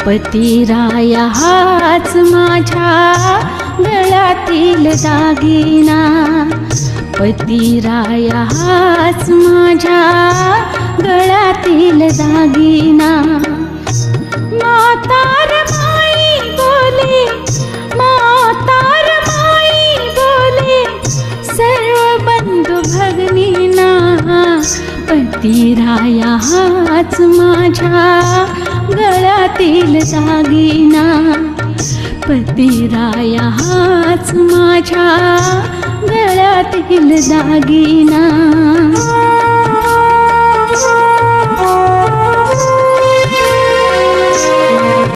पतिराया हाच माझ्या गळ्यातील दागिना, पतिराया हाच माझ्या गळ्यातील दागिना. म्हातार माई बोले, म्हातार माई बोले, सर्व बंधू भगिनींना, पतिराया हाच माझ्या गळ्यातील दागिना, पतिराया हाच माझ्या गळ्यातील दागिना.